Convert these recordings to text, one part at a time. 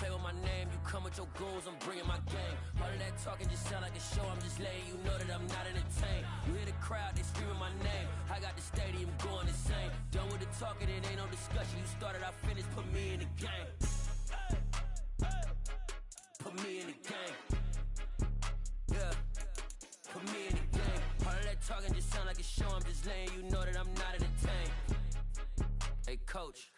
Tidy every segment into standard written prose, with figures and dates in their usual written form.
play with my name, you come with your goons, I'm bringing my game. All of that talking just sound like a show, I'm just letting you know that I'm not entertained. You hear the crowd, they screaming my name. I got the stadium going insane. Done with the talking, it ain't no discussion. You started, I finished, put me in the game. Put me in the game. Yeah. Put me in the game. All of that talking just sound like a show, I'm just letting you know that I'm not entertained. Hey coach,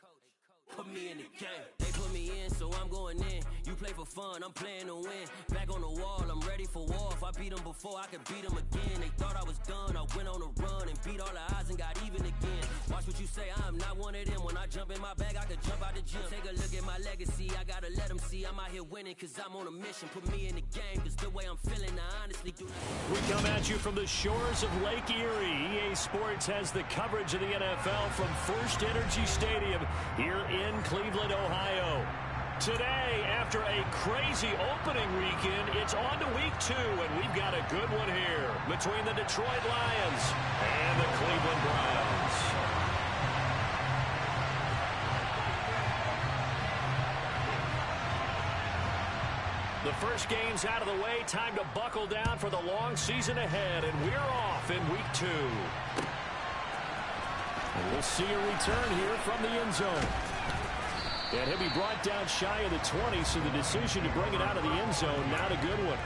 put me in the game. They put me in, so I'm going in. You play for fun, I'm playing to win. Back on the wall, I'm ready for war. If I beat them before, I could beat them again. They thought I was done, I went on a run and beat all the odds and got even again. Watch what you say, I'm not one of them. When I jump in my bag, I could jump out the gym. Take a look at my legacy, I gotta let them see I'm out here winning, cause I'm on a mission. Put me in the game, cause the way I'm feeling, I honestly do not. We come at you from the shores of Lake Erie. EA Sports has the coverage of the NFL from First Energy Stadium here in Cleveland, Ohio. Today, after a crazy opening weekend, it's on to week 2, and we've got a good one here between the Detroit Lions and the Cleveland Browns. The first game's out of the way. Time to buckle down for the long season ahead, and we're off in week 2. And we'll see a return here from the end zone. And he'll be brought down shy of the 20, so the decision to bring it out of the end zone, not a good one.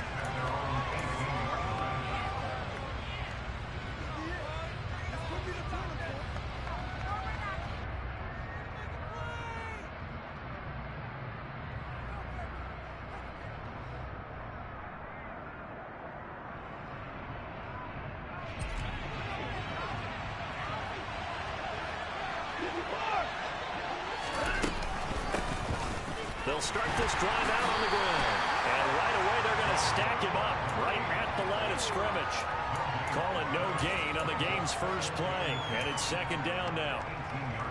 They'll start this drive out on the ground. And right away, they're going to stack him up right at the line of scrimmage. Call it no gain on the game's first play. And it's second down now.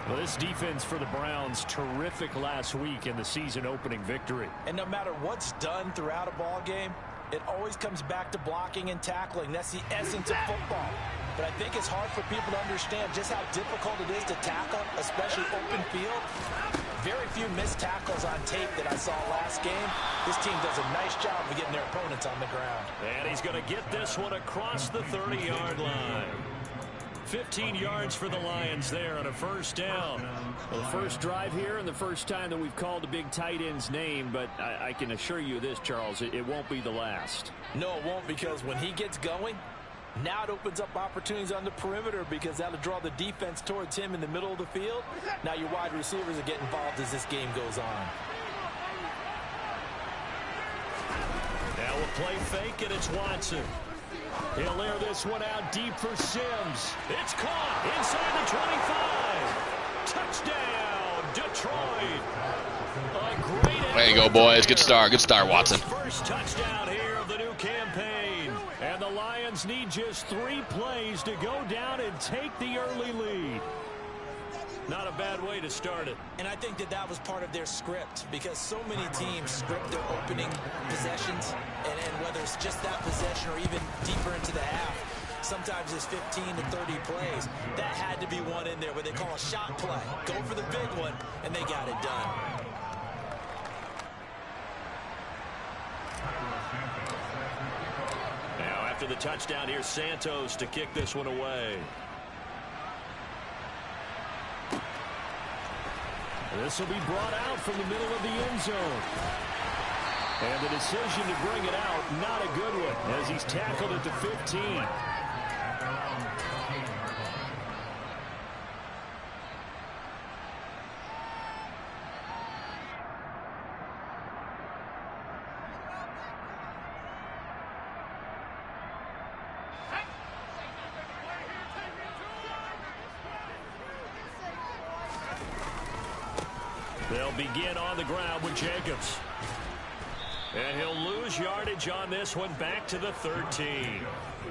Well, this defense for the Browns, terrific last week in the season opening victory. And no matter what's done throughout a ball game, it always comes back to blocking and tackling. That's the essence of football. But I think it's hard for people to understand just how difficult it is to tackle, especially open field. Very few missed tackles on tape that I saw last game. This team does a nice job of getting their opponents on the ground. And he's going to get this one across the 30-yard line. 15 yards for the Lions there on a first down. Well, the first drive here and the first time that we've called the big tight end's name, but I can assure you this, Charles, it won't be the last. No, it won't, because when he gets going, now it opens up opportunities on the perimeter, because that'll draw the defense towards him in the middle of the field. Now your wide receivers will get involved as this game goes on. Now a play fake, and it's Watson. He'll air this one out deep for Sims. It's caught inside the 25. Touchdown, Detroit. A great effort. There you go, boys. Good start. Good start, Watson. First touchdown here of the new campaign. And the Lions need just 3 plays to go down and take the early lead. Not a bad way to start it. And I think that was part of their script, because so many teams script their opening possessions, and whether it's just that possession or even deeper into the half, sometimes it's 15 to 30 plays. That had to be one in there where they call a shot play. Go for the big one, and they got it done. Now after the touchdown, here's Santos to kick this one away. This will be brought out from the middle of the end zone. And the decision to bring it out, not a good one, as he's tackled at the 15. They'll begin on the ground with Jacobs. And he'll lose yardage on this one, back to the 13.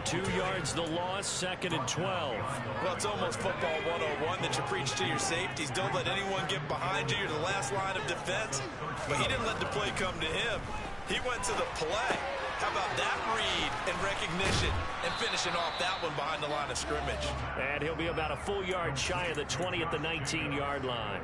2 yards the loss, 2nd and 12. Well, it's almost football 101 that you preach to your safeties. Don't let anyone get behind you. You're the last line of defense. But he didn't let the play come to him. He went to the play. How about that read and recognition and finishing off that one behind the line of scrimmage. And he'll be about a full yard shy of the 20 at the 19-yard line.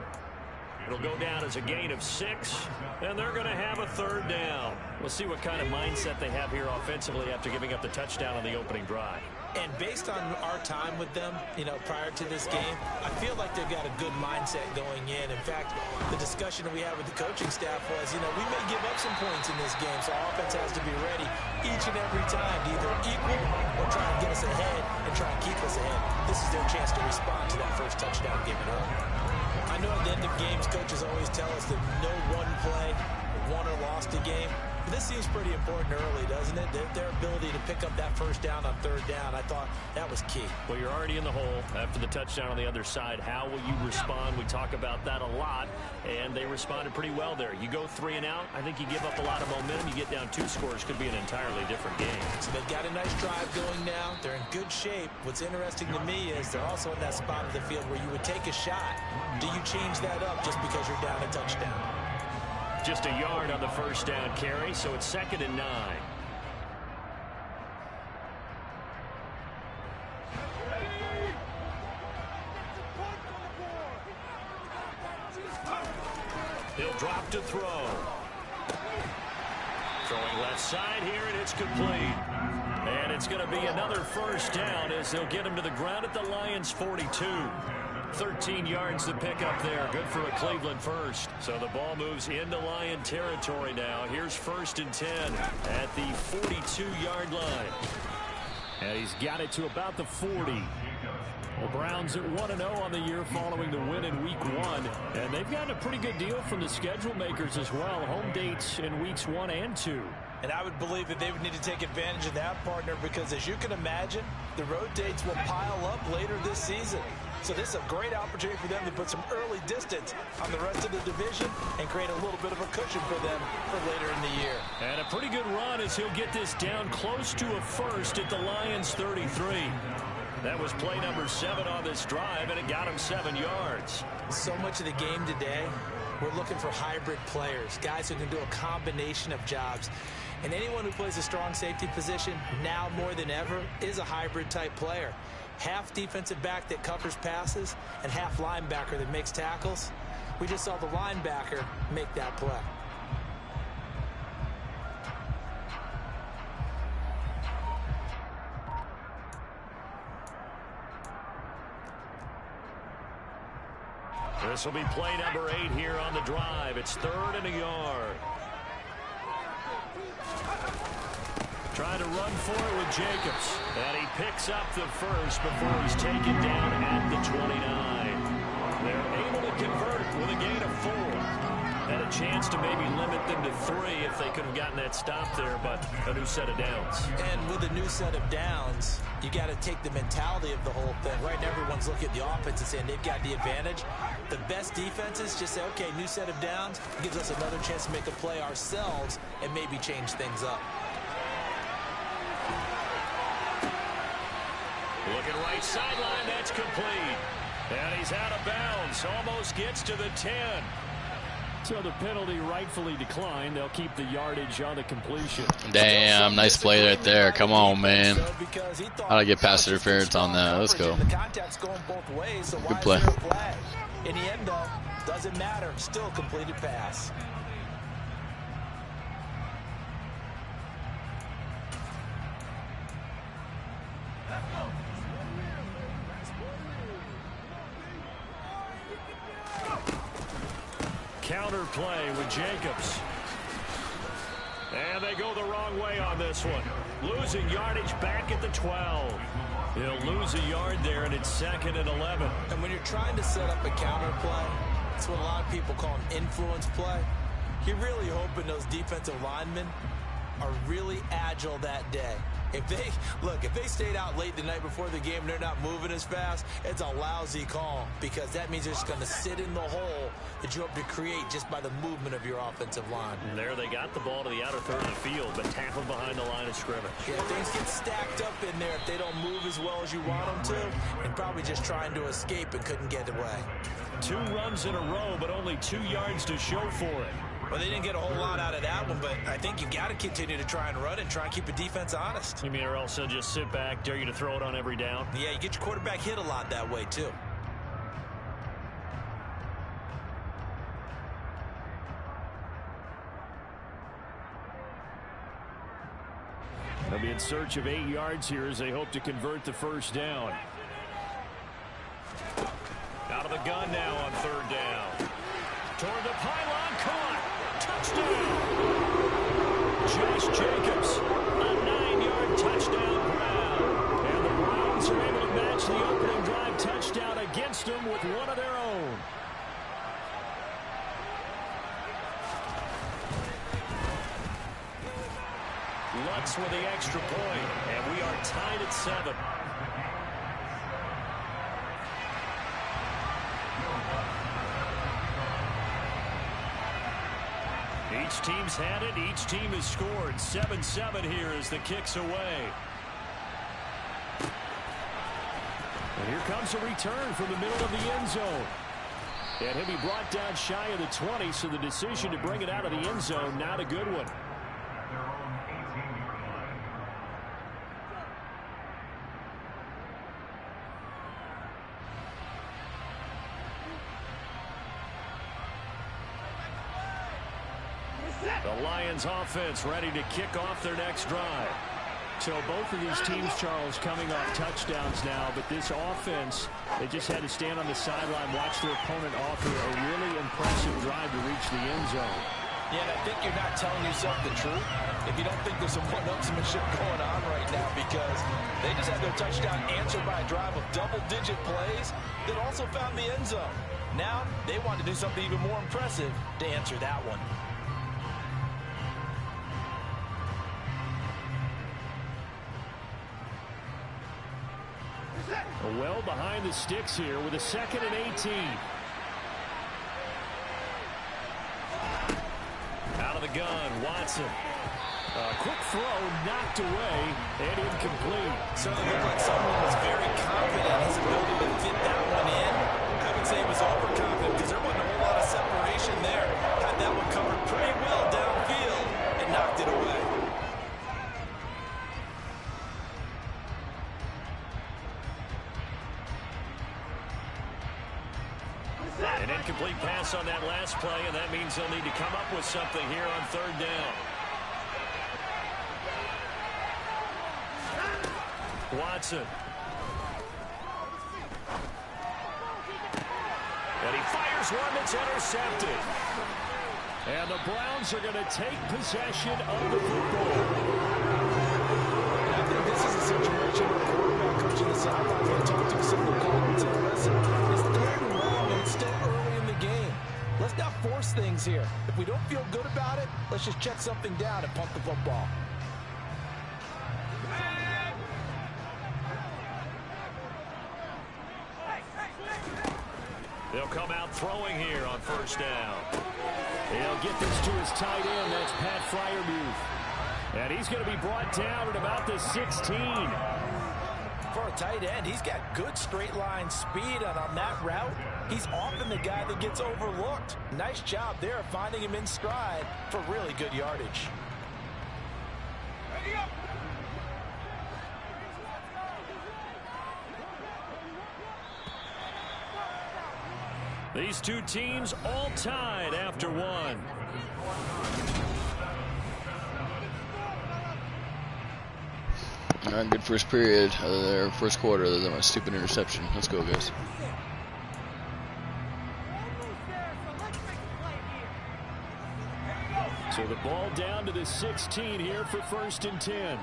It'll go down as a gain of 6, and they're going to have a 3rd down. We'll see what kind of mindset they have here offensively after giving up the touchdown on the opening drive. And based on our time with them, prior to this game, I feel like they've got a good mindset going in. In fact, the discussion that we had with the coaching staff was, we may give up some points in this game, so our offense has to be ready each and every time to either equal or try and get us ahead and try and keep us ahead. This is their chance to respond to that first touchdown given up. I know at the end of games, coaches always tell us that no one play won or lost a game. But this seems pretty important early, doesn't it? Their ability to pick up that first down on 3rd down, I thought that was key. Well, you're already in the hole after the touchdown on the other side. How will you respond? We talk about that a lot, and they responded pretty well there. You go 3 and out, I think you give up a lot of momentum. You get down 2 scores, could be an entirely different game. So they've got a nice drive going now. They're in good shape. What's interesting to me is they're also in that spot of the field where you would take a shot. Do you change that up just because you're down a touchdown? Just a yard on the first down carry, so it's 2nd and 9. He'll drop to throw. Throwing left side here, and it's complete. And it's going to be another first down as they'll get him to the ground at the Lions' 42. 13 yards to pick up there. Good for a Cleveland first. So the ball moves into Lion territory now. Here's 1st and 10 at the 42-yard line. And he's got it to about the 40. The Browns at 1-0 on the year following the win in Week 1. And they've gotten a pretty good deal from the schedule makers as well. Home dates in Weeks 1 and 2. And I would believe that they would need to take advantage of that, partner, because as you can imagine, the road dates will pile up later this season. So this is a great opportunity for them to put some early distance on the rest of the division and create a little bit of a cushion for them for later in the year. And a pretty good run as he'll get this down close to a first at the Lions' 33. That was play number 7 on this drive, and it got him 7 yards. So much of the game today, we're looking for hybrid players, guys who can do a combination of jobs. And anyone who plays a strong safety position, now more than ever, is a hybrid type player. Half defensive back that covers passes and half linebacker that makes tackles. We just saw the linebacker make that play. This will be play number 8 here on the drive. It's 3rd and a yard. Trying to run for it with Jacobs. And he picks up the first before he's taken down at the 29. They're able to convert with a gain of 4. And a chance to maybe limit them to 3 if they could have gotten that stop there, but a new set of downs. And with a new set of downs, you got to take the mentality of the whole thing. Right now, everyone's looking at the offense and saying they've got the advantage. The best defenses just say, okay, new set of downs gives us another chance to make a play ourselves and maybe change things up. Looking right sideline, that's complete. And he's out of bounds, almost gets to the 10. So the penalty rightfully declined. They'll keep the yardage on the completion. Damn, nice play right there. Come on, man. How'd I get pass interference on that? Let's go. Good play. In the end, though, doesn't matter. Still a completed pass. Counter play with Jacobs. And they go the wrong way on this one. Losing yardage back at the 12. He'll lose a yard there, and it's 2nd and 11. And when you're trying to set up a counter play, that's what a lot of people call an influence play. You're really hoping those defensive linemen are really agile that day. If they stayed out late the night before the game and they're not moving as fast, it's a lousy call because that means they're just going to sit in the hole that you hope to create just by the movement of your offensive line. And there they got the ball to the outer third of the field, but tackled behind the line of scrimmage. Yeah, things get stacked up in there if they don't move as well as you want them to, and probably just trying to escape and couldn't get away. 2 runs in a row, but only 2 yards to show for it. Well, they didn't get a whole lot out of that one, but I think you got to continue to try and run and try and keep the defense honest. You mean, or else they'll just sit back, dare you to throw it on every down? Yeah, you get your quarterback hit a lot that way, too. search of 8 yards here as they hope to convert the first down. Out of the gun now on third down. Toward the pylon, caught. Touchdown. Josh Jacobs, a 9-yard touchdown grab. And the Browns are able to match the opening drive touchdown against them with one of their own. Lutz with the extra point, and we are tied at 7. Each team's had it. Each team has scored. 7-7 here as the kick's away. And here comes a return from the middle of the end zone. And he'll be brought down shy of the 20, so the decision to bring it out of the end zone, not a good one. The Lions offense ready to kick off their next drive. So both of these teams, Charles, coming off touchdowns now, but this offense, they just had to stand on the sideline, watch their opponent offer a really impressive drive to reach the end zone. Yeah, and I think you're not telling yourself the truth if you don't think there's some one-upsmanship going on right now, because they just had their touchdown answered by a drive of double-digit plays that also found the end zone. Now they want to do something even more impressive to answer that one. Well behind the sticks here with a 2nd and 18. Out of the gun, Watson. A quick throw knocked away and incomplete. Certainly looked like someone was very confident in his ability to fit that one in. I would say he was overconfident because there wasn't a whole lot of separation there. Had that one covered pretty well downfield and knocked it away. An incomplete pass on that last play, and that means they'll need to come up with something here on third down. Watson. And he fires one that's intercepted. And the Browns are going to take possession of the football. I think this is a situation where the quarterback comes to the sideline and talk to some of the guys and listen, it's 3rd and long and it's still early in the game. Let's not force things here. If we don't feel good about it, let's just check something down and pump the football. They'll come out throwing here on first down. He'll get this to his tight end. That's Pat Freiermuth. And he's going to be brought down at about the 16. For a tight end, he's got good straight line speed, and on that route, he's often the guy that gets overlooked. Nice job there of finding him in stride for really good yardage. These two teams all tied after one. All right, good first period, or first quarter, other than my stupid interception. Let's go, guys. So the ball down to the 16 here for 1st and 10.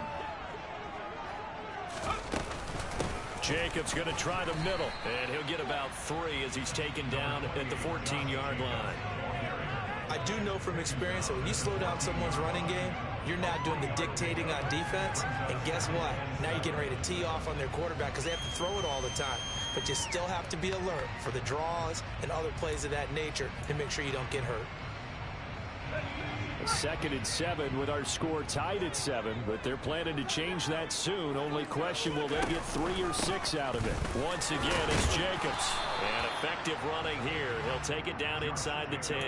Jacobs going to try the middle, and he'll get about 3 as he's taken down at the 14-yard line. I do know from experience that when you slow down someone's running game, you're not doing the dictating on defense. And guess what? Now you're getting ready to tee off on their quarterback because they have to throw it all the time. But you still have to be alert for the draws and other plays of that nature to make sure you don't get hurt. A 2nd and 7 with our score tied at 7, but they're planning to change that soon. Only question, will they get 3 or 6 out of it? Once again, it's Jacobs. And effective running here. He'll take it down inside the 10.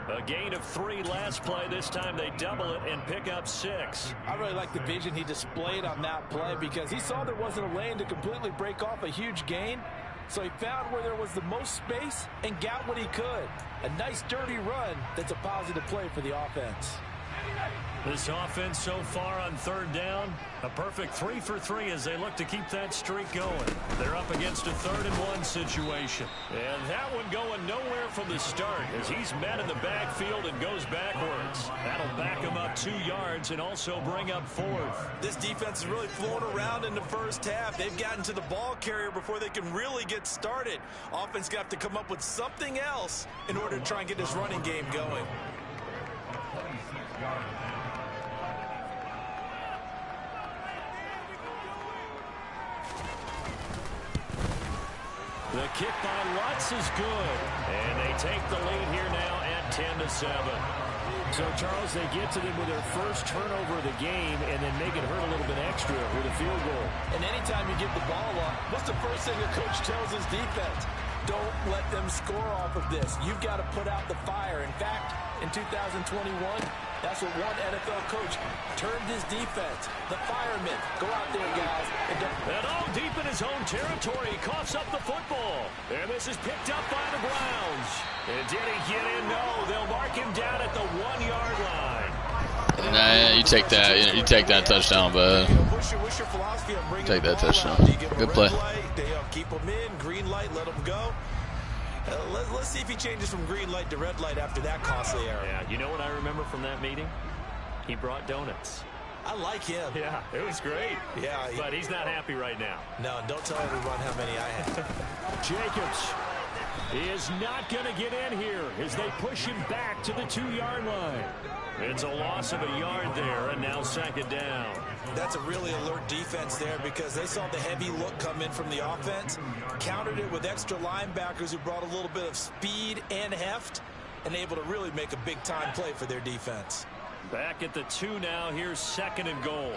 A gain of 3 last play. This time they double it and pick up 6. I really like the vision he displayed on that play because he saw there wasn't a lane to completely break off a huge gain. So he found where there was the most space and got what he could. A nice dirty run that's a positive play for the offense. This offense so far on third down, a perfect 3 for 3 as they look to keep that streak going. They're up against a 3rd-and-1 situation. And that one going nowhere from the start as he's met in the backfield and goes backwards. That'll back him up 2 yards and also bring up 4th. This defense is really flown around in the first half. They've gotten to the ball carrier before they can really get started. Offense got to come up with something else in order to try and get this running game going. The kick by Lutz is good. And they take the lead here now at 10-7. So, Charles, they get to them with their first turnover of the game and then make it hurt a little bit extra with a field goal. And anytime you give the ball up, what's the first thing a coach tells his defense? Don't let them score off of this. You've got to put out the fire. In fact, in 2021, that's what one NFL coach termed his defense. The firemen. Go out there, guys. And all deep in his own territory, he coughs up the football. And this is picked up by the Browns. And did he get in? No. They'll mark him down at the 1-yard line. Nah, you take that. You take that touchdown, bud. Take that touchdown. Good play. Keep them in. Green light. Let them go. Let's see if he changes from green light to red light after that costly error. Yeah, you know what I remember from that meeting? He brought donuts. I like him. Yeah, it was great. Yeah, but he's not happy right now. No, don't tell everyone how many I have. Jacobs is not going to get in here as they push him back to the 2-yard line. It's a loss of a yard there, and now 2nd down. That's a really alert defense there because they saw the heavy look come in from the offense, countered it with extra linebackers who brought a little bit of speed and heft, and able to really make a big-time play for their defense. Back at the 2 now. Here's 2nd and goal.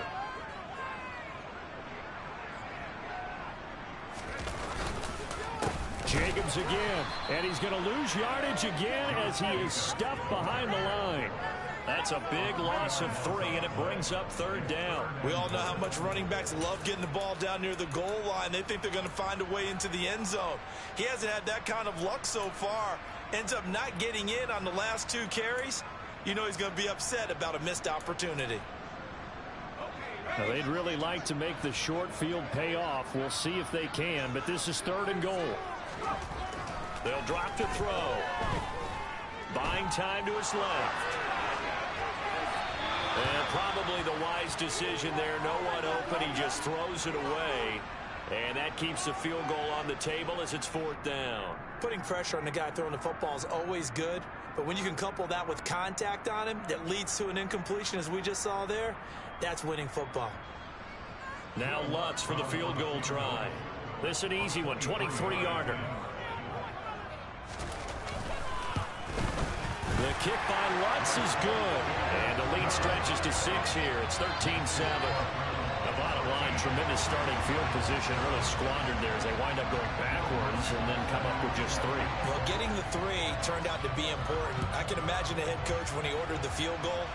Jacobs again, and he's going to lose yardage again as he is stuffed behind the line. That's a big loss of 3, and it brings up 3rd down. We all know how much running backs love getting the ball down near the goal line. They think they're going to find a way into the end zone. He hasn't had that kind of luck so far. Ends up not getting in on the last 2 carries. You know he's going to be upset about a missed opportunity. Now, they'd really like to make the short field pay off. We'll see if they can, but this is 3rd and goal. They'll drop to throw. Buying time to his left. And probably the wise decision there. No one open. He just throws it away. And that keeps the field goal on the table as it's 4th down. Putting pressure on the guy throwing the football is always good. But when you can couple that with contact on him that leads to an incompletion as we just saw there, that's winning football. Now Lutz for the field goal try. This an easy one, 23-yarder. The kick by Lutz is good. And the lead stretches to 6 here. It's 13-7. The bottom line, tremendous starting field position. Really squandered there as they wind up going backwards and then come up with just 3. Well, getting the 3 turned out to be important. I can imagine the head coach when he ordered the field goal.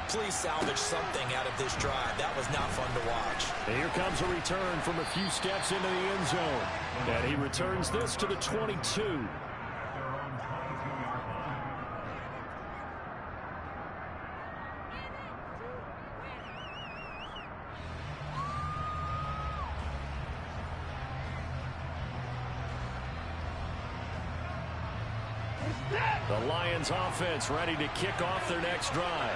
Please salvage something out of this drive. That was not fun to watch. And here comes a return from a few steps into the end zone. And he returns this to the 22. The Lions offense ready to kick off their next drive.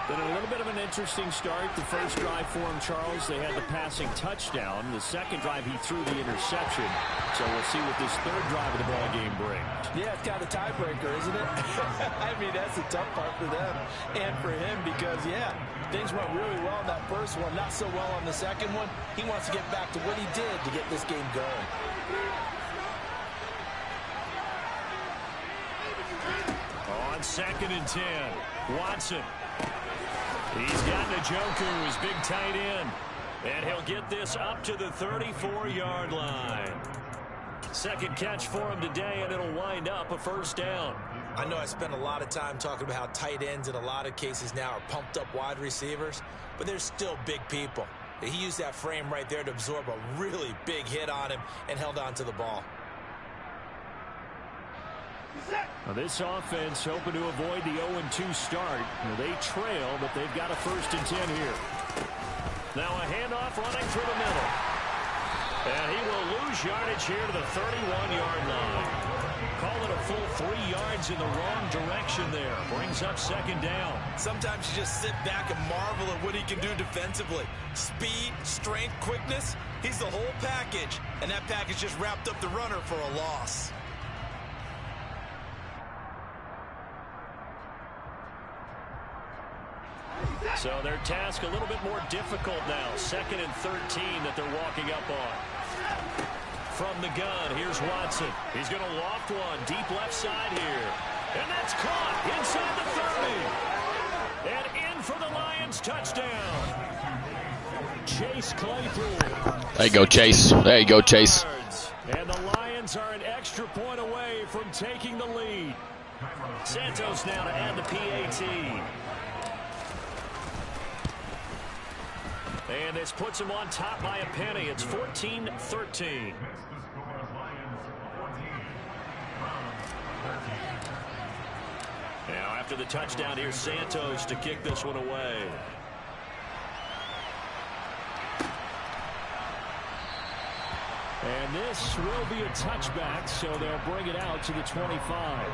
Been a little bit of an interesting start. The first drive for him, Charles, they had the passing touchdown. The second drive, he threw the interception. So we'll see what this 3rd drive of the ball game brings. Yeah, it's kind of a tiebreaker, isn't it? I mean, that's the tough part for them and for him because, yeah, things went really well in that first one, not so well on the second one. He wants to get back to what he did to get this game going. On 2nd and 10, Watson. He's got Njoku, his big tight end. And he'll get this up to the 34-yard line. Second catch for him today, and it'll wind up a 1st down. I know I spent a lot of time talking about how tight ends in a lot of cases now are pumped up wide receivers, but they're still big people. He used that frame right there to absorb a really big hit on him and held on to the ball. Now this offense hoping to avoid the 0-2 start. Now they trail, but they've got a 1st and 10 here. Now a handoff running through the middle. And he will lose yardage here to the 31-yard line. Call it a full 3 yards in the wrong direction there. Brings up 2nd down. Sometimes you just sit back and marvel at what he can do defensively. Speed, strength, quickness. He's the whole package. And that package just wrapped up the runner for a loss. So their task a little bit more difficult now. 2nd and 13 that they're walking up on. From the gun, here's Watson. He's going to loft one deep left side here. And that's caught inside the 30. And in for the Lions touchdown. Chase Claypool. There you go, Chase. There you go, Chase. And the Lions are an extra point away from taking the lead. Santos now to add the PAT. And this puts him on top by a penny. It's 14-13. Now after the touchdown, here's Santos to kick this one away. And this will be a touchback, so they'll bring it out to the 25.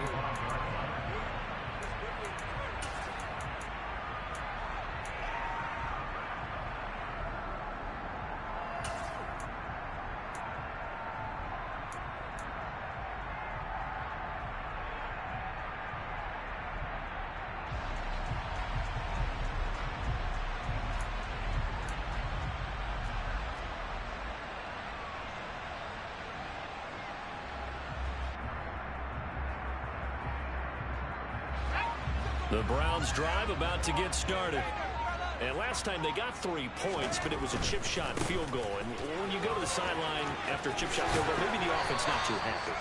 The Browns drive about to get started. And last time they got 3 points, but it was a chip shot field goal. And when you go to the sideline after a chip shot field goal, maybe the offense not too happy.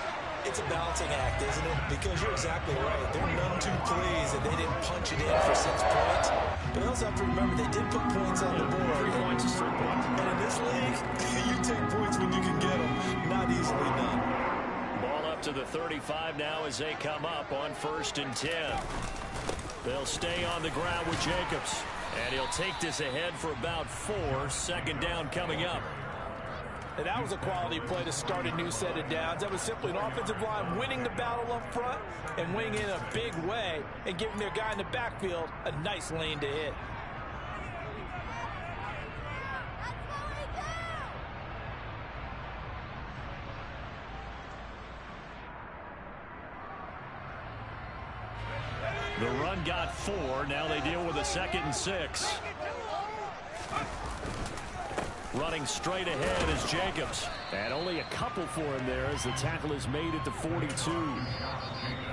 It's a balancing act, isn't it? Because you're exactly right. They're none too pleased that they didn't punch it in for 6 points. But you also have to remember they did put points on the board. 3 points is 3 points. And in this league, you take points when you can get them. Not easily done. Ball up to the 35 now as they come up on 1st and 10. They'll stay on the ground with Jacobs. And he'll take this ahead for about 4. 2nd down coming up. And that was a quality play to start a new set of downs. That was simply an offensive line winning the battle up front and winning in a big way and giving their guy in the backfield a nice lane to hit. The run got 4. Now they deal with a 2nd and 6. Running straight ahead is Jacobs. And only a couple for him there as the tackle is made at the 42.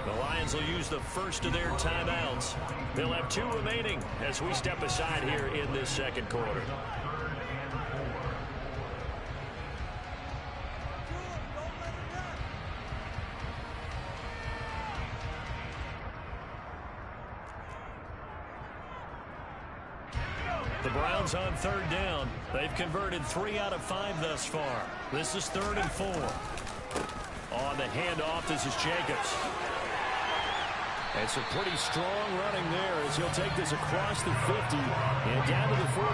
The Lions will use the first of their timeouts. They'll have 2 remaining as we step aside here in this 2nd quarter. The Browns on 3rd down. They've converted 3 out of 5 thus far. This is 3rd and 4. On the handoff, this is Jacobs. It's a pretty strong running there as he'll take this across the 50 and down to the 44.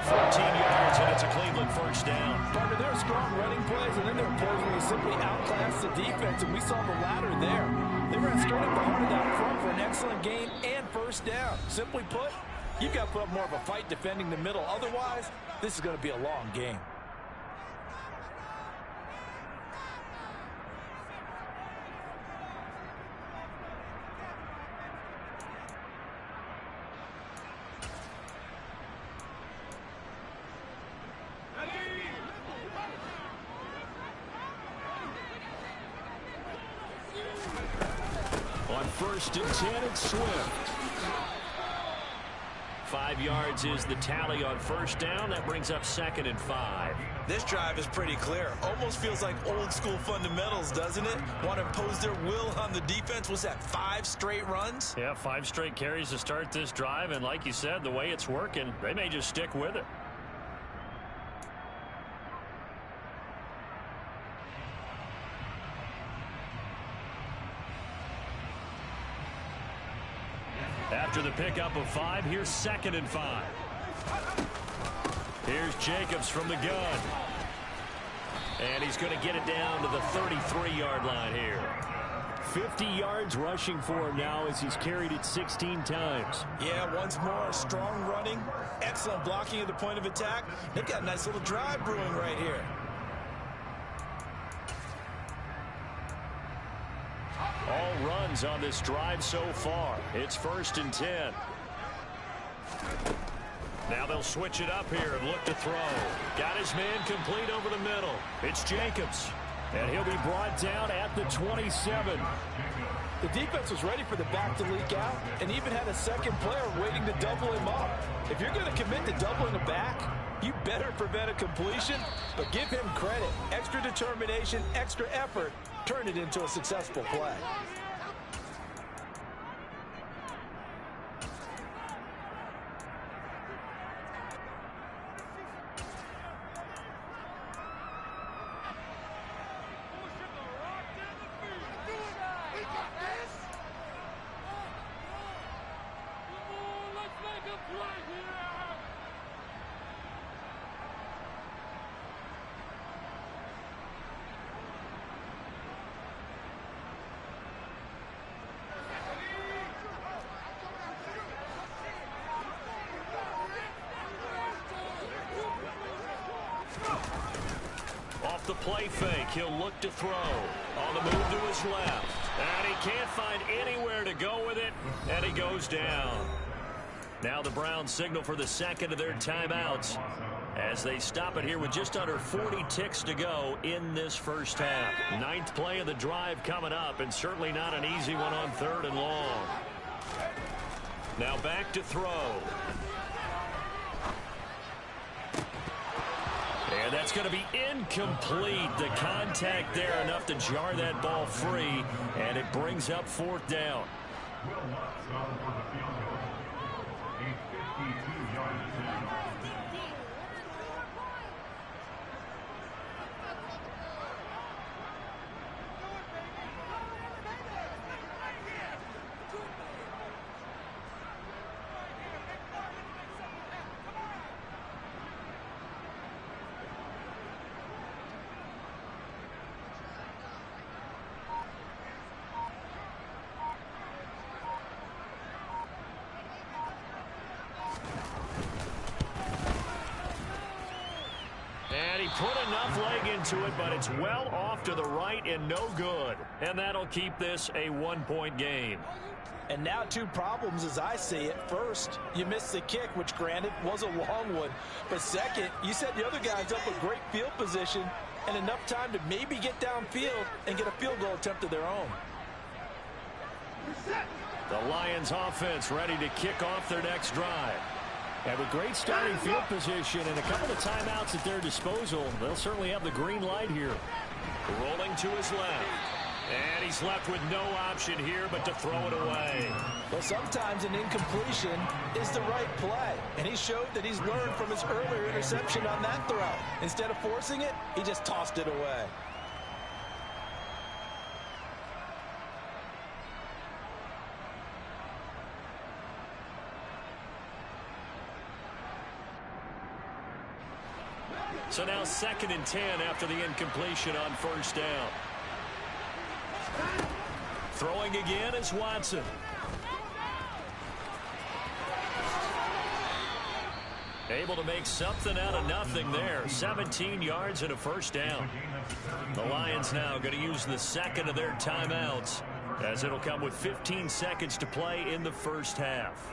14 yards, and it's a Cleveland 1st down. Partner, there are strong running plays, and then there are plays where you simply outclass the defense, and we saw the latter there. They ran straight up the heart of that front for an excellent gain and 1st down. Simply put, you've got to put up more of a fight defending the middle. Otherwise, this is going to be a long game. On 1st and 10, it's Swift. 5 yards is the tally on 1st down. That brings up 2nd and 5. This drive is pretty clear. Almost feels like old school fundamentals, doesn't it? Want to impose their will on the defense. Was that 5 straight runs? Yeah, 5 straight carries to start this drive. And like you said, the way it's working, they may just stick with it. After the pickup of 5, here's 2nd and 5. Here's Jacobs from the gun. And he's going to get it down to the 33-yard line here. 50 yards rushing for him now as he's carried it 16 times. Yeah, once more, strong running, excellent blocking at the point of attack. They've got a nice little drive brewing right here. All runs on this drive so far. It's 1st and 10. Now they'll switch it up here and look to throw. Got his man complete over the middle. It's Jacobs. And he'll be brought down at the 27. The defense was ready for the back to leak out and even had a second player waiting to double him up. If you're going to commit to doubling a back, you better prevent a completion, but give him credit. Extra determination, extra effort, turn it into a successful play. Off the play fake, he'll look to throw. On the move to his left. And he can't find anywhere to go with it, and he goes down. Now the Browns signal for the second of their timeouts as they stop it here with just under 40 ticks to go in this first half. 9th play of the drive coming up, and certainly not an easy one on 3rd and long. Now back to throw. And that's going to be incomplete. The contact there enough to jar that ball free, and it brings up 4th down. And he put enough leg into it, but it's well off to the right and no good. And that'll keep this a 1-point game. And now 2 problems as I see it. First, you missed the kick, which granted was a long one. But second, you set the other guys up with great field position and enough time to maybe get downfield and get a field goal attempt of their own. The Lions offense ready to kick off their next drive. Have a great starting field position and a couple of timeouts at their disposal. They'll certainly have the green light here. Rolling to his left. And he's left with no option here but to throw it away. Well, sometimes an incompletion is the right play. And he showed that he's learned from his earlier interception on that throw. Instead of forcing it, he just tossed it away. So now 2nd and 10 after the incompletion on 1st down. Throwing again is Watson. Able to make something out of nothing there. 17 yards and a 1st down. The Lions now going to use the second of their timeouts as it'll come with 15 seconds to play in the first half.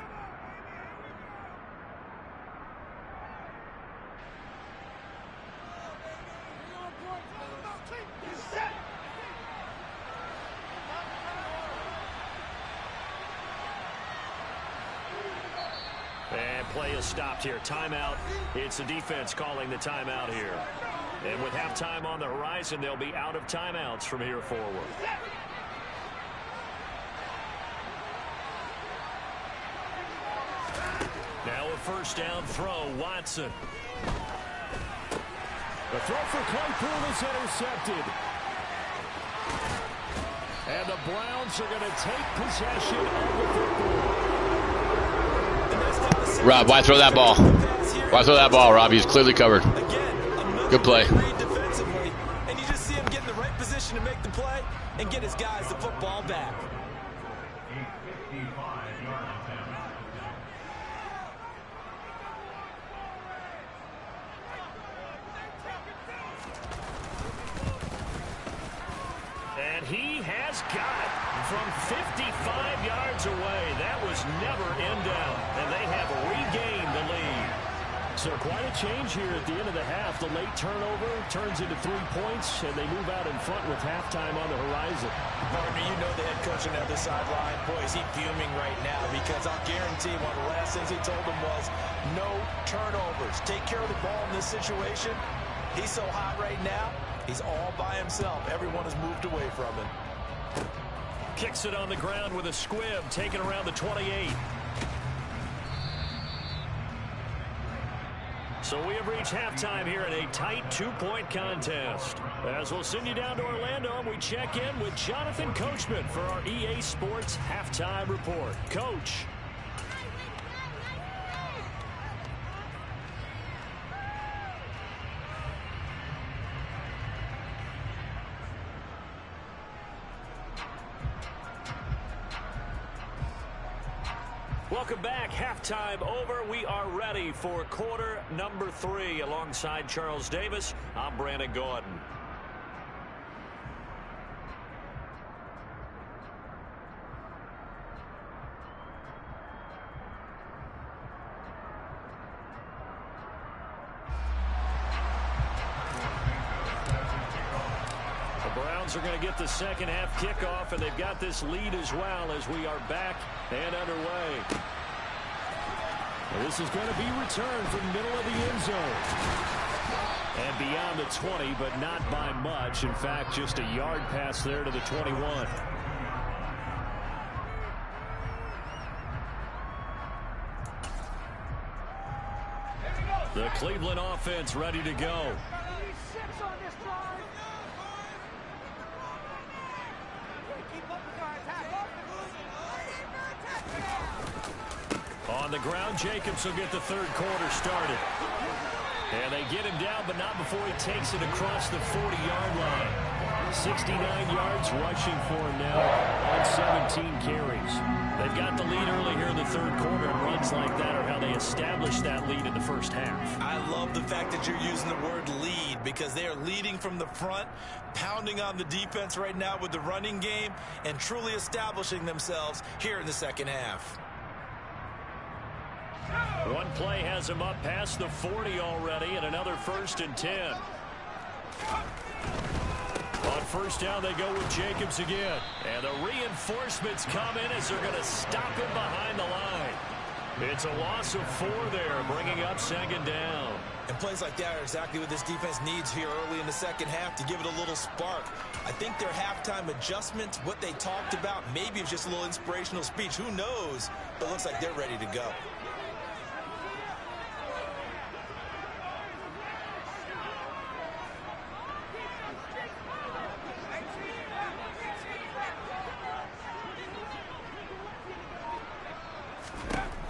And play is stopped here. Timeout. It's the defense calling the timeout here. And with halftime on the horizon, they'll be out of timeouts from here forward. Now a 1st down throw. Watson. The throw for Claypool is intercepted. And the Browns are going to take possession of the football. Rob, why throw that ball? Why throw that ball, Rob? He's clearly covered. Good play. Defensively, and you just see him get in the right position to make the play and get his guys the football back. And he has got it from 55 yards away. That was never in doubt. And they have regained the lead. So quite a change here at the end of the half. The late turnover turns into 3 points, and they move out in front with halftime on the horizon. Partner, you know the head coach on the other sideline. Boy, is he fuming right now, because I'll guarantee one of the last things he told them was no turnovers. Take care of the ball in this situation. He's so hot right now. He's all by himself. Everyone has moved away from him. Kicks it on the ground with a squib, taken around the 28. So we have reached halftime here in a tight 2-point contest. As we'll send you down to Orlando, and we check in with Jonathan Coachman for our EA Sports Halftime Report. Coach. Welcome back. Halftime over. We are ready for quarter number 3. Alongside Charles Davis, I'm Brandon Gordon. The Browns are going to get the second half kickoff, and they've got this lead as well as we are back and underway. This is going to be returned from the middle of the end zone. And beyond the 20, but not by much. In fact, just a yard pass there to the 21. The Cleveland offense ready to go. On the ground, Jacobs will get the third quarter started. And they get him down, but not before he takes it across the 40-yard line. 69 yards rushing for him now on 17 carries. They've got the lead early here in the third quarter, and runs like that are how they established that lead in the first half. I love the fact that you're using the word lead, because they are leading from the front, pounding on the defense right now with the running game, and truly establishing themselves here in the second half. One play has him up past the 40 already, and another 1st and 10. On first down, they go with Jacobs again. And the reinforcements come in as they're going to stop him behind the line. It's a loss of 4 there, bringing up second down. And plays like that are exactly what this defense needs here early in the second half to give it a little spark. I think their halftime adjustment, what they talked about, maybe it's just a little inspirational speech. Who knows? But it looks like they're ready to go.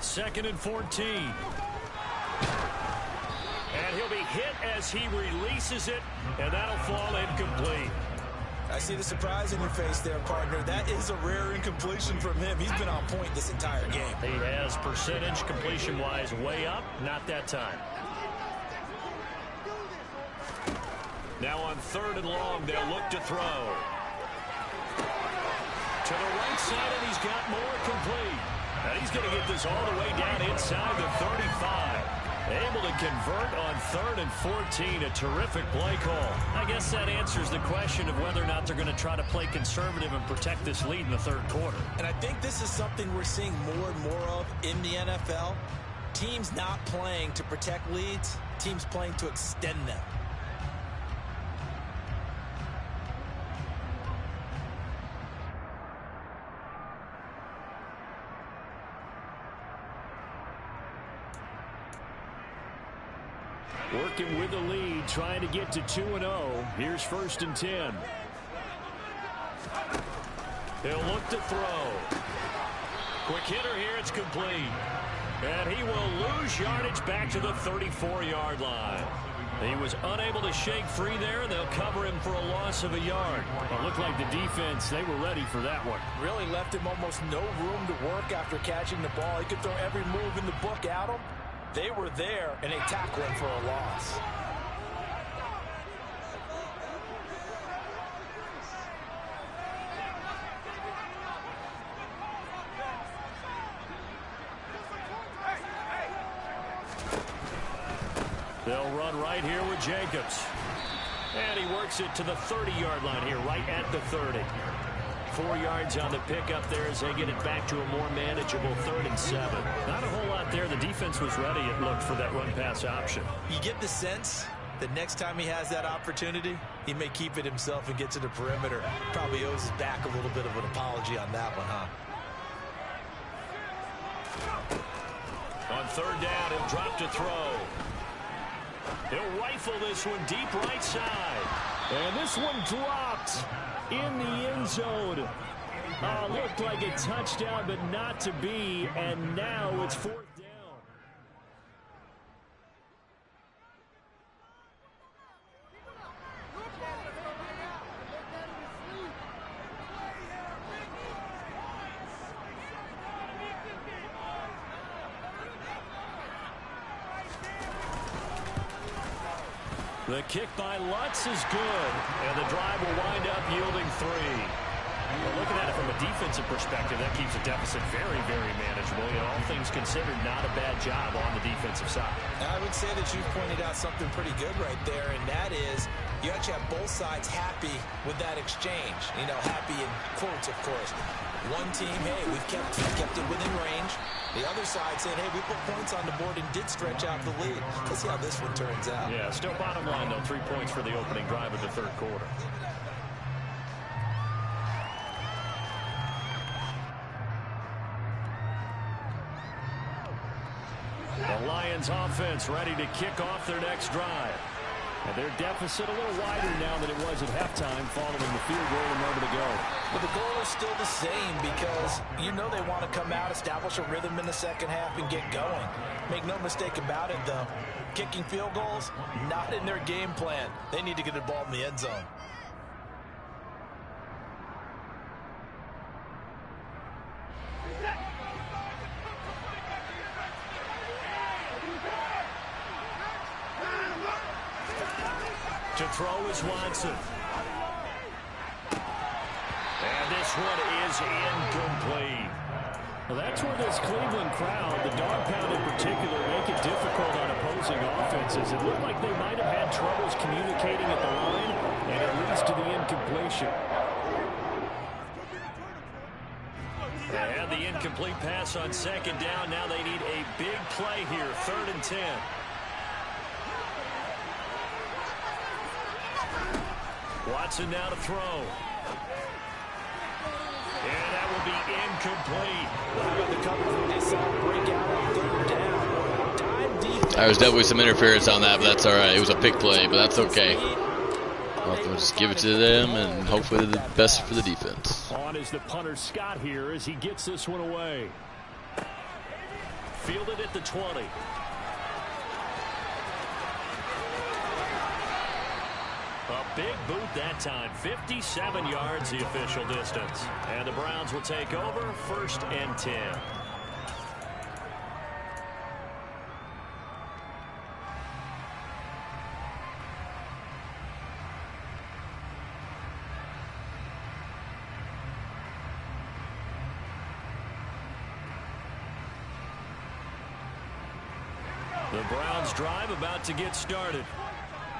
Second and 14. And he'll be hit as he releases it, and that'll fall incomplete. I see the surprise in your face there, partner. That is a rare incompletion from him. He's been on point this entire game. He has percentage completion-wise way up, not that time. Now on 3rd and long, they'll look to throw. To the right side, and he's got more complete. And he's going to get this all the way down inside the 35. Able to convert on 3rd and 14. A terrific play call. I guess that answers the question of whether or not they're going to try to play conservative and protect this lead in the third quarter. And I think this is something we're seeing more and more of in the NFL. Teams not playing to protect leads, teams playing to extend them. Working with the lead, trying to get to 2-0. Here's 1st and 10. He'll look to throw. Quick hitter here, it's complete. And he will lose yardage back to the 34-yard line. He was unable to shake free there. They'll cover him for a loss of a yard. It looked like the defense, they were ready for that one. Really left him almost no room to work after catching the ball. He could throw every move in the book at him. They were there, and they tackled him for a loss. They'll run right here with Jacobs. And he works it to the 30-yard line here, right at the 30. 4 yards on the pickup there as they get it back to a more manageable 3rd and 7. Not a whole lot there. The defense was ready, it looked, for that run-pass option. You get the sense that next time he has that opportunity, he may keep it himself and get to the perimeter. Probably owes his back a little bit of an apology on that one, huh? On 3rd down, he'll drop to throw. He'll rifle this one deep right side. And this one dropped in the end zone. Looked like a touchdown, but not to be. And now it's 4th down. The kick by Lutz is good, and the drive will wind up yielding 3. Well, looking at it from a defensive perspective, that keeps the deficit very, very manageable. You know, all things considered, not a bad job on the defensive side. I would say that you pointed out something pretty good right there, and that is you actually have both sides happy with that exchange. You know, happy in quotes, of course. One team, hey, we've kept it within range. The other side saying, hey, we put points on the board and did stretch out the lead. Let's see how this one turns out. Yeah, still bottom line, though, 3 points for the opening drive of the 3rd quarter. The Lions offense ready to kick off their next drive. And their deficit a little wider now than it was at halftime following the field goal a moment ago. But the goal is still the same because you know they want to come out, establish a rhythm in the second half, and get going. Make no mistake about it, though. Kicking field goals, not in their game plan. They need to get the ball in the end zone. To throw is Watson. And this one is incomplete. Well, that's where this Cleveland crowd, the dog pound in particular, make it difficult on opposing offenses. It looked like they might have had troubles communicating at the line, and it leads to the incompletion. They had the incomplete pass on 2nd down. Now they need a big play here, 3rd and 10. Watson now to throw. And that will be incomplete. How about the coverage when they saw him break out on 3rd down? Dime defense. There was definitely some interference on that, but that's all right. It was a pick play, but that's okay. We'll just give it to them, and hopefully the best for the defense. On is the punter Scott here as he gets this one away. Fielded at the 20. A big boot that time. 57 yards the official distance. And the Browns will take over, 1st and 10. The Browns drive about to get started.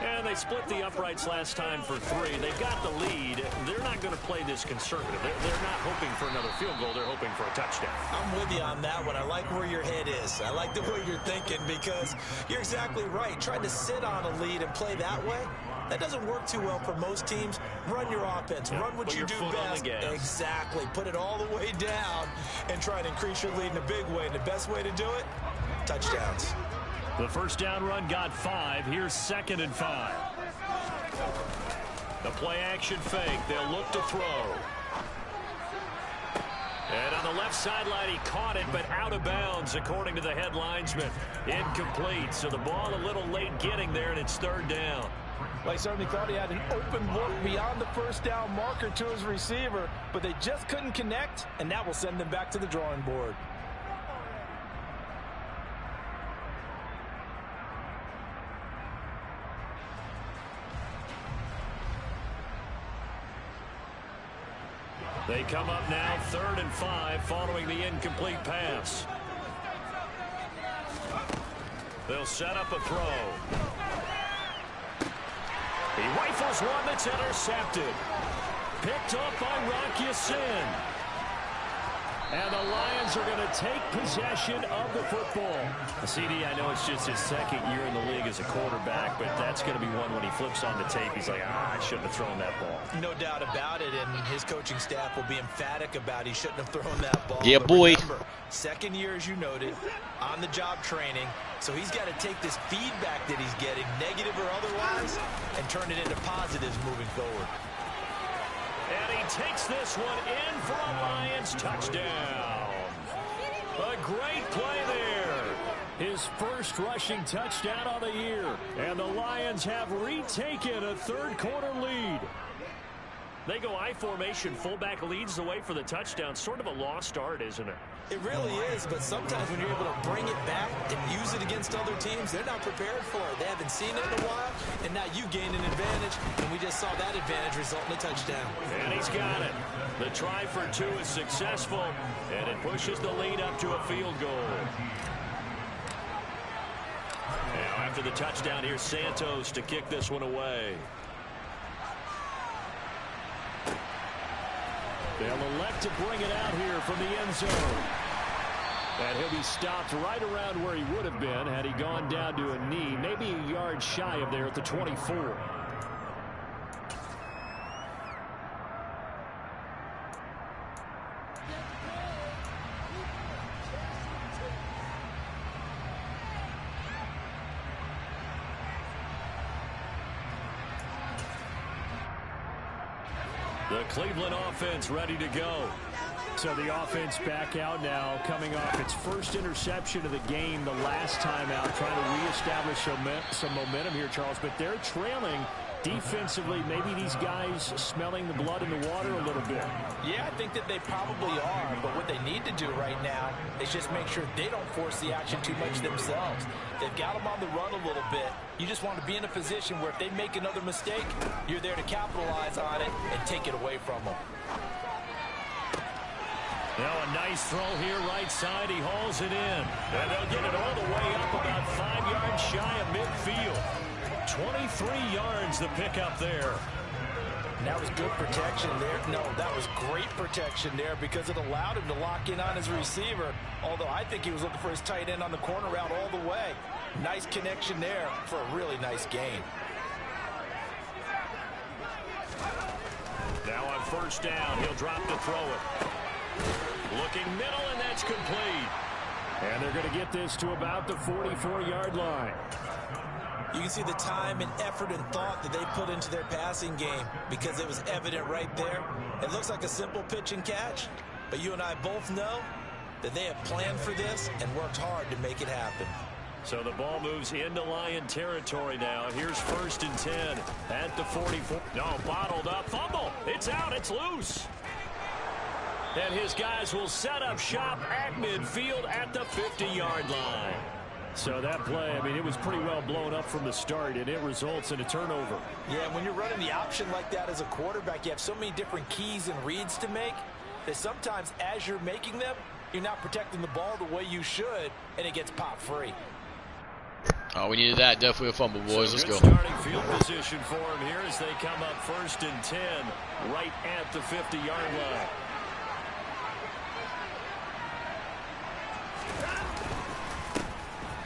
And they split the uprights last time for 3. They've got the lead. They're not going to play this conservative. They're not hoping for another field goal. They're hoping for a touchdown. I'm with you on that one. I like where your head is. I like the way you're thinking because you're exactly right. Trying to sit on a lead and play that way, that doesn't work too well for most teams. Run your offense. Run what you do best. Exactly. Put it all the way down and try to increase your lead in a big way. And the best way to do it, touchdowns. The 1st down run got 5. Here's 2nd and 5. The play action fake. They'll look to throw. And on the left sideline, he caught it, but out of bounds, according to the head linesman. Incomplete, so the ball a little late getting there, and it's third down. Well, he certainly thought he had an open look beyond the first down marker to his receiver, but they just couldn't connect, and that will send them back to the drawing board. They come up now 3rd and 5 following the incomplete pass. They'll set up a throw. He rifles one that's intercepted. Picked up by Rock Ya-Sin. And the Lions are going to take possession of the football. CD, I know it's just his second year in the league as a quarterback, but that's going to be one when he flips on the tape. He's like, I shouldn't have thrown that ball. No doubt about it, and his coaching staff will be emphatic about he shouldn't have thrown that ball. Yeah, boy. Remember, second year, as you noted, on-the-job training, so he's got to take this feedback that he's getting, negative or otherwise, and turn it into positives moving forward. And he takes this one in for a Lions touchdown. A great play there. His first rushing touchdown of the year. And the Lions have retaken a third-quarter lead. They go I formation, fullback leads the way for the touchdown. Sort of a lost art, isn't it? It really is, but sometimes when you're able to bring it back and use it against other teams, they're not prepared for it. They haven't seen it in a while, and now you gain an advantage, and we just saw that advantage result in a touchdown. And he's got it. The try for 2 is successful, and it pushes the lead up to a field goal. Now after the touchdown, here's Santos to kick this one away. They'll elect to bring it out here from the end zone. And he'll be stopped right around where he would have been had he gone down to a knee, maybe a yard shy of there at the 24. The Cleveland offense ready to go. So the offense back out now, coming off its first interception of the game the last time out, trying to reestablish some momentum here, Charles. But they're trailing defensively. Maybe these guys smelling the blood in the water a little bit. Yeah, I think that they probably are, but what they need to do right now is just make sure they don't force the action too much themselves. They've got them on the run a little bit. You just want to be in a position where if they make another mistake, you're there to capitalize on it and take it away from them. Now a nice throw here right side. He hauls it in. And they'll get it all the way up about 5 yards shy of midfield. 23 yards the pickup there. And that was good protection there. No, that was great protection there because it allowed him to lock in on his receiver. Although I think he was looking for his tight end on the corner route all the way. Nice connection there for a really nice gain. Now on first down, he'll drop to throw it. Looking middle, and that's complete. And they're going to get this to about the 44-yard line. You can see the time and effort and thought that they put into their passing game because it was evident right there. It looks like a simple pitch and catch, but you and I both know that they have planned for this and worked hard to make it happen. So the ball moves into Lion territory now. Here's 1st and 10 at the 44. No, bottled up. Fumble. It's out. It's loose. And his guys will set up shop at midfield at the 50-yard line. So that play, I mean, it was pretty well blown up from the start, and it results in a turnover. Yeah, when you're running the option like that as a quarterback, you have so many different keys and reads to make that sometimes as you're making them, you're not protecting the ball the way you should, and it gets popped free. Oh, we needed that. Definitely a fumble, boys. Let's go. Starting field position for him here as they come up 1st and 10 right at the 50-yard line.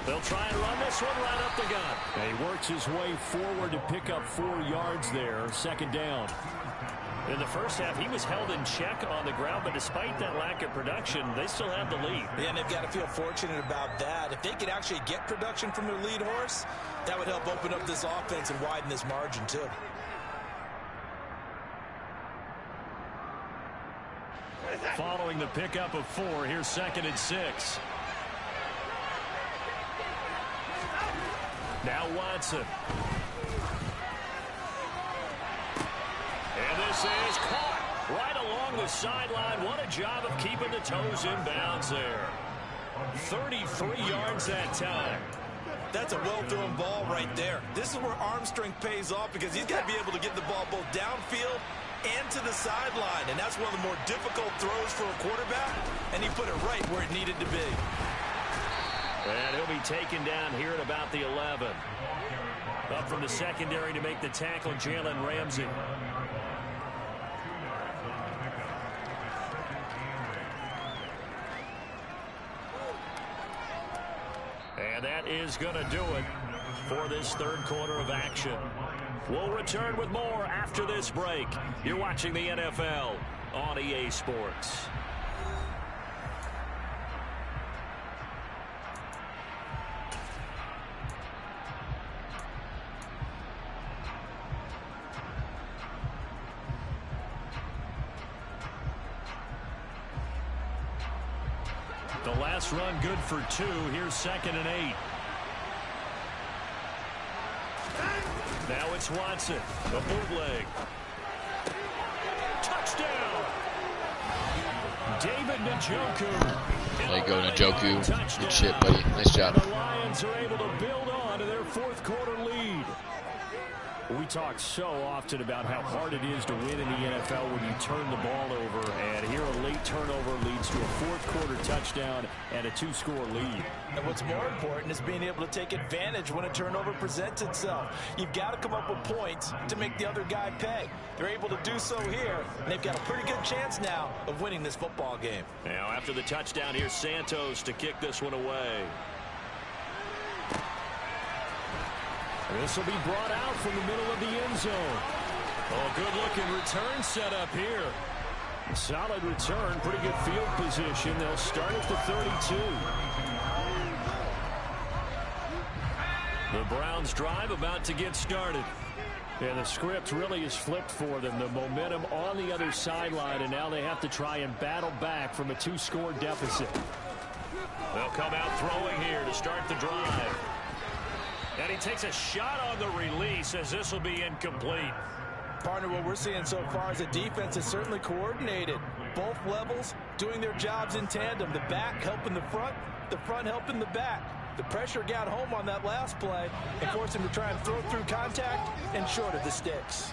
They'll try and run this one right up the gut. And he works his way forward to pick up 4 yards there. 2nd down. In the first half, he was held in check on the ground, but despite that lack of production, they still have the lead. Yeah, and they've got to feel fortunate about that. If they could actually get production from their lead horse, that would help open up this offense and widen this margin, too. Following the pickup of 4, here's 2nd and 6. Now Watson. And this is caught right along the sideline. What a job of keeping the toes in bounds there. 33 yards that time. That's a well-thrown ball right there. This is where arm strength pays off because he's got to be able to get the ball both downfield and to the sideline. And that's one of the more difficult throws for a quarterback. And he put it right where it needed to be. And he'll be taken down here at about the 11. Up from the secondary to make the tackle, Jalen Ramsey. And that is going to do it for this 3rd quarter of action. We'll return with more after this break. You're watching the NFL on EA Sports. The last run good for 2. Here's 2nd and 8. Now it's Watson. The bootleg. Touchdown. David Njoku. There you go, Njoku. Good shit, buddy. Nice job. And the Lions are able to build on to their 4th quarter lead. We talk so often about how hard it is to win in the NFL when you turn the ball over. And here a late turnover leads to a 4th quarter touchdown and a 2-score lead. And what's more important is being able to take advantage when a turnover presents itself. You've got to come up with points to make the other guy pay. They're able to do so here, and they've got a pretty good chance now of winning this football game. Now after the touchdown, here's Santos to kick this one away. This will be brought out from the middle of the end zone. Oh, good-looking return set up here. Solid return, pretty good field position. They'll start at the 32. The Browns drive about to get started. And the script really is flipped for them. The momentum on the other sideline, and now they have to try and battle back from a 2-score deficit. They'll come out throwing here to start the drive. And he takes a shot on the release as this will be incomplete. Partner, what we're seeing so far is a defense is certainly coordinated. Both levels doing their jobs in tandem. The back helping the front helping the back. The pressure got home on that last play and forced him to try and throw through contact and short of the sticks.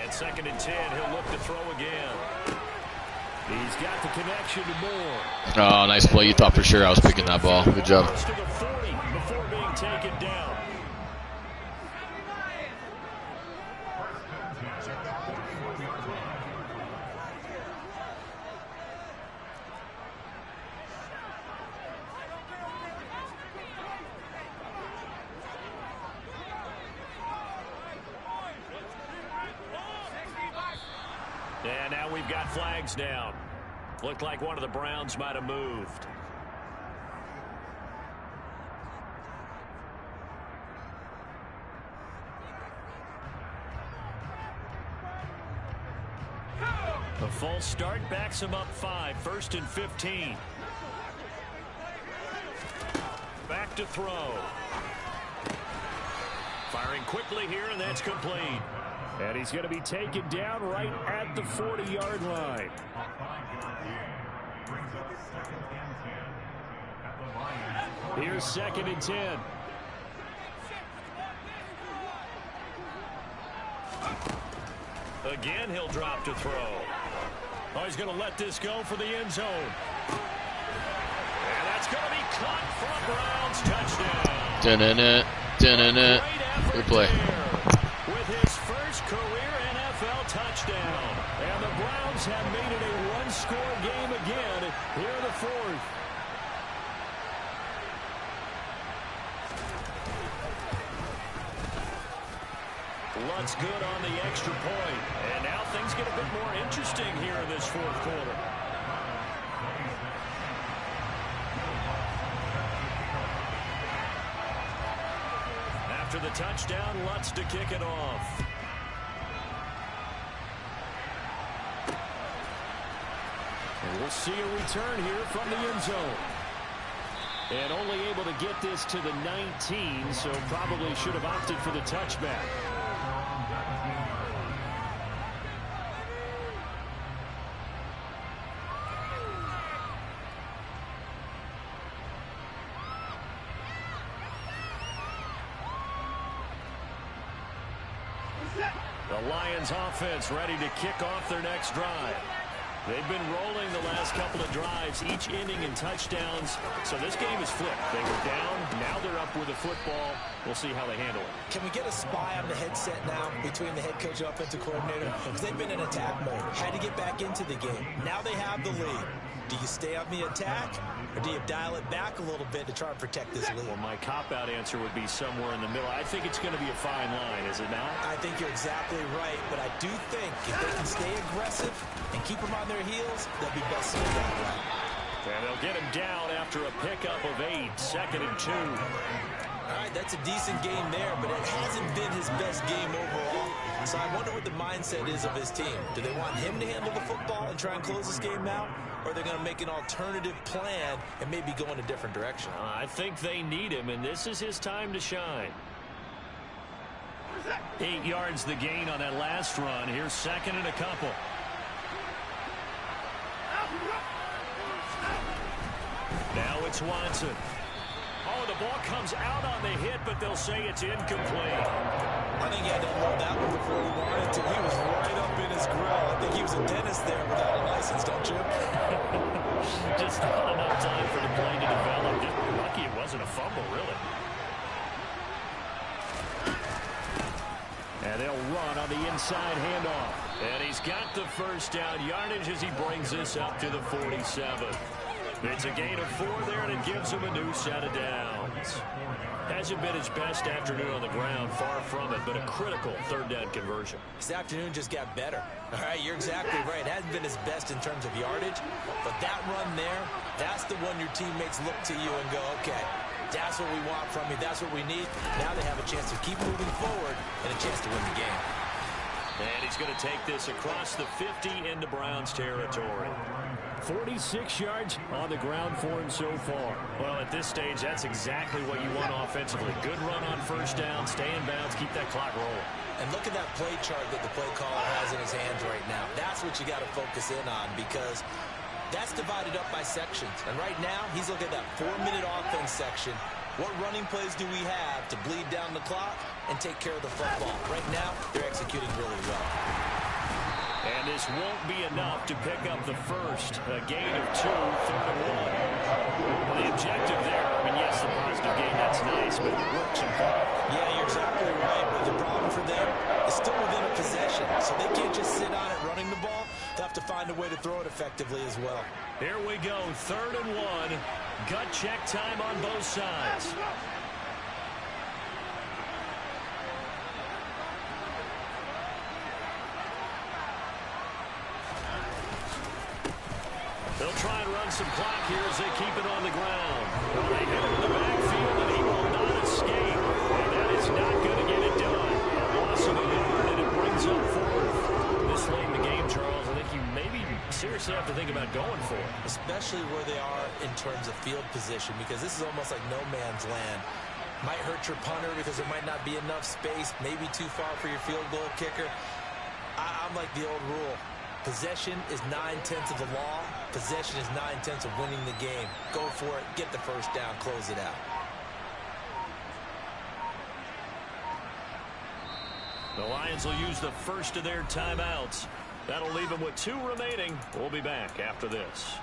And 2nd and 10, he'll look to throw again. He's got the connection to Moore. Oh, nice play. You thought for sure I was picking that ball. Good job. To the 40 before being taken down. And now we've got flags down. Looked like one of the Browns might have moved. A false start backs him up 5. 1st and 15. Back to throw. Firing quickly here, and that's complete. And he's going to be taken down right at the 40-yard line. Here's 2nd and 10. Again, he'll drop to throw. Oh, he's going to let this go for the end zone. And that's going to be caught for a Browns touchdown. Good play. With his first career NFL touchdown. And the Browns have made it a 1-score game again here in the 4th. Lutz good on the extra point. And now things get a bit more interesting here in this 4th quarter. After the touchdown, Lutz to kick it off. We'll see a return here from the end zone. And only able to get this to the 19, so probably should have opted for the touchback. The Lions offense ready to kick off their next drive. They've been rolling the last couple of drives, each ending in touchdowns. So this game is flipped. They were down. Now they're up with the football. We'll see how they handle it. Can we get a spy on the headset now between the head coach and offensive coordinator? Because they've been in attack mode. Had to get back into the game. Now they have the lead. Do you stay on the attack, or do you dial it back a little bit to try and protect this lead? Well, my cop-out answer would be somewhere in the middle. I think it's going to be a fine line, is it not? I think you're exactly right, but I do think if they can stay aggressive and keep them on their heels, they'll be best suited that way. And they'll get him down after a pickup of 8, 2nd and 2. All right, that's a decent game there, but it hasn't been his best game overall. So I wonder what the mindset is of his team. Do they want him to handle the football and try and close this game out? Or are they going to make an alternative plan and maybe go in a different direction? I think they need him, and this is his time to shine. 8 yards the gain on that last run. Here's 2nd and a couple. Now it's Watson. Oh, the ball comes out on the hit, but they'll say it's incomplete. I think he had to unload that one before he wanted to. He was right up in his grill. I think he was a dentist there without a license, don't you? Just not enough time for the play to develop. Just lucky it wasn't a fumble, really. And they'll run on the inside handoff. And he's got the first down yardage as he brings this up to the 47. It's a gain of 4 there, and it gives him a new set of downs. Hasn't been his best afternoon on the ground, far from it, but a critical 3rd down conversion. His afternoon just got better. All right, you're exactly right. It hasn't been his best in terms of yardage, but that run there, that's the one your teammates look to you and go, okay, that's what we want from you. That's what we need. Now they have a chance to keep moving forward and a chance to win the game. And he's going to take this across the 50 into Browns territory. 46 yards on the ground for him so far. Well, at this stage, that's exactly what you want offensively. Good run on 1st down, stay in bounds, keep that clock rolling. And look at that play chart that the play caller has in his hands right now. That's what you got to focus in on, because that's divided up by sections. And right now, he's looking at that 4-minute offense section. What running plays do we have to bleed down the clock and take care of the football? Right now, they're executing really well. And this won't be enough to pick up the first. A gain of 2, 3rd and 1. Well, the objective there, I mean, yes, the positive gain, that's nice, but it works in part. Yeah, you're exactly right. But the problem for them is still within a possession. So they can't just sit on it running the ball. They'll have to find a way to throw it effectively as well. Here we go, 3rd and 1. Gut check time on both sides. They'll try and run some clock here as they keep it on the ground. Well, they hit him in the backfield, and he will not escape. And that is not going to get it done. A loss of a yard, and it brings up 4th. This late in the game, Charles, I think you maybe seriously have to think about going for it. Especially where they are in terms of field position, because this is almost like no man's land. Might hurt your punter because there might not be enough space, maybe too far for your field goal kicker. I'm like the old rule. Possession is 9/10 of the law. Possession is 9/10 of winning the game. Go for it. Get the first down. Close it out. The Lions will use the first of their timeouts. That'll leave them with 2 remaining. We'll be back after this.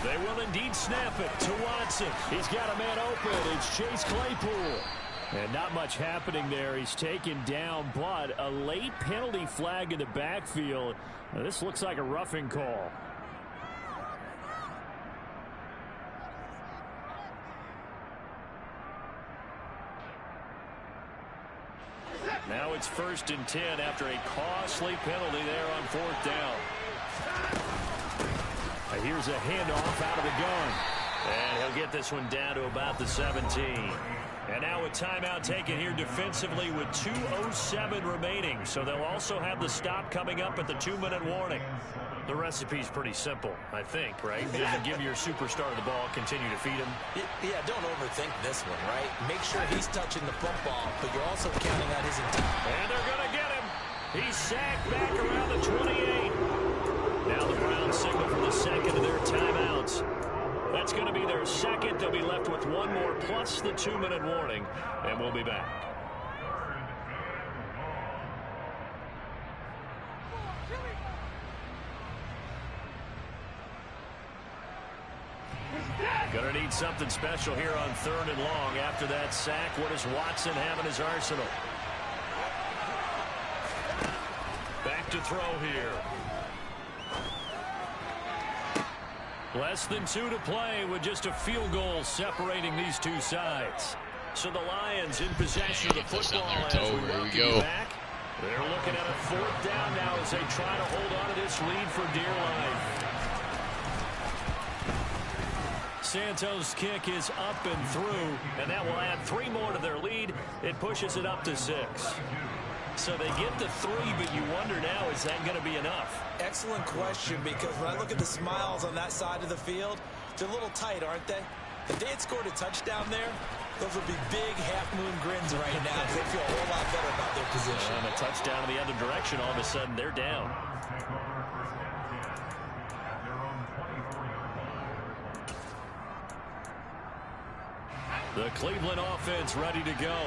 They will indeed snap it to Watson. He's got a man open. It's Chase Claypool. And not much happening there. He's taken down, but a late penalty flag in the backfield. Now, this looks like a roughing call. Now it's 1st and 10 after a costly penalty there on 4th down. Here's a handoff out of the gun. And he'll get this one down to about the 17. And now a timeout taken here defensively with 2:07 remaining. So they'll also have the stop coming up at the 2-minute warning. The recipe's pretty simple, I think, right? You give your superstar the ball, continue to feed him. Yeah, don't overthink this one, right? Make sure he's touching the football, but you're also counting on his intent. And they're going to get him. He's sacked back around the 28. Now the Browns signal for the second of their timeouts. That's going to be their second. They'll be left with one more plus the 2-minute warning, and we'll be back. Going to need something special here on 3rd and long. After that sack, what does Watson have in his arsenal? Back to throw here. Less than 2 to play with just a field goal separating these two sides. So the Lions in possession of the football as we welcome you back. They're looking at a 4th down now as they try to hold on to this lead for dear life. Santos' kick is up and through, and that will add 3 more to their lead. It pushes it up to 6. So they get the 3, but you wonder now, is that going to be enough? Excellent question, because when I look at the smiles on that side of the field, they're a little tight, aren't they? If they had scored a touchdown there, those would be big half-moon grins right now because they feel a whole lot better about their position. And a touchdown in the other direction, all of a sudden they're down. The Cleveland offense ready to go.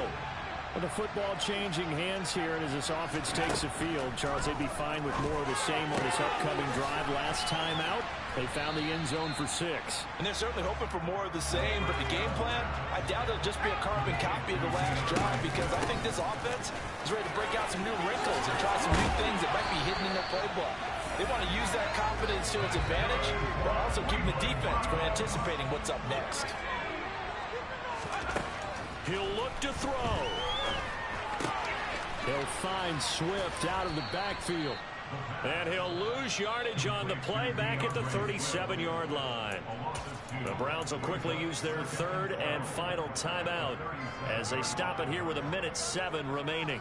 Well, the football changing hands here, and as this offense takes the field, Charles, they'd be fine with more of the same on this upcoming drive. Last time out, they found the end zone for 6. And they're certainly hoping for more of the same, but the game plan, I doubt it'll just be a carbon copy of the last drive, because I think this offense is ready to break out some new wrinkles and try some new things that might be hidden in their playbook. They want to use that confidence to its advantage, while also keeping the defense from anticipating what's up next. He'll look to throw. He'll find Swift out of the backfield. And he'll lose yardage on the play back at the 37-yard line. The Browns will quickly use their 3rd and final timeout as they stop it here with 1:07 remaining.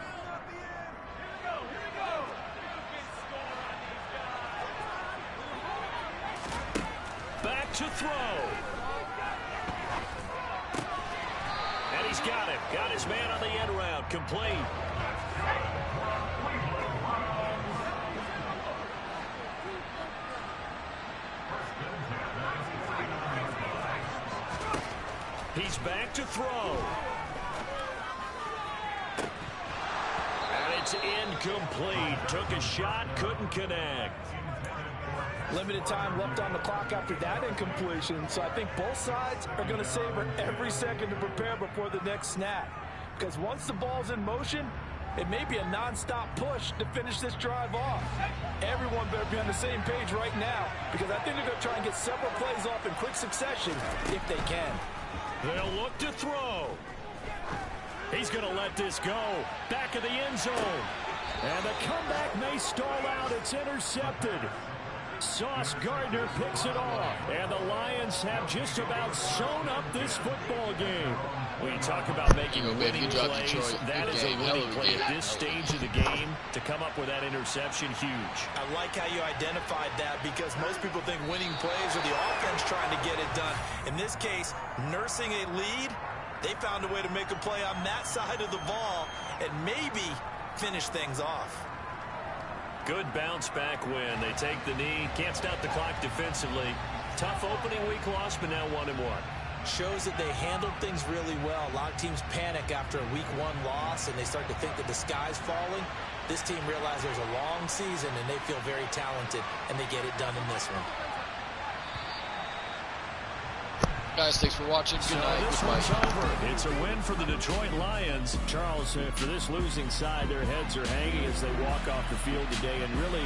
Back to throw. And he's got him. Got his man on the end route. Complete. He's back to throw. And it's incomplete. Took a shot, couldn't connect. Limited time left on the clock after that incompletion, so I think both sides are going to savor every second to prepare before the next snap. Because once the ball's in motion, it may be a non-stop push to finish this drive off. Everyone better be on the same page right now, because I think they're going to try and get several plays off in quick succession if they can. They'll look to throw. He's going to let this go. Back of the end zone. And the comeback may stall out. It's intercepted. Sauce Gardner picks it off. And the Lions have just about sewn up this football game. We talk about making winning good job, plays. Detroit. That Good is game. a winning play Hell, at this stage of the game. To come up with that interception, huge. I like how you identified that, because most people think winning plays are the offense trying to get it done. In this case, nursing a lead, they found a way to make a play on that side of the ball and maybe finish things off. Good bounce back win. They take the knee. Can't stop the clock defensively. Tough opening week loss, but now 1-1. Shows that they handled things really well. A lot of teams panic after a week 1 loss, and they start to think that the sky's falling. This team realizes there's a long season, and they feel very talented, and they get it done in this one. Guys, thanks for watching. Good night. This one's over. It's a win for the Detroit Lions. Charles, for this losing side, their heads are hanging as they walk off the field today, and really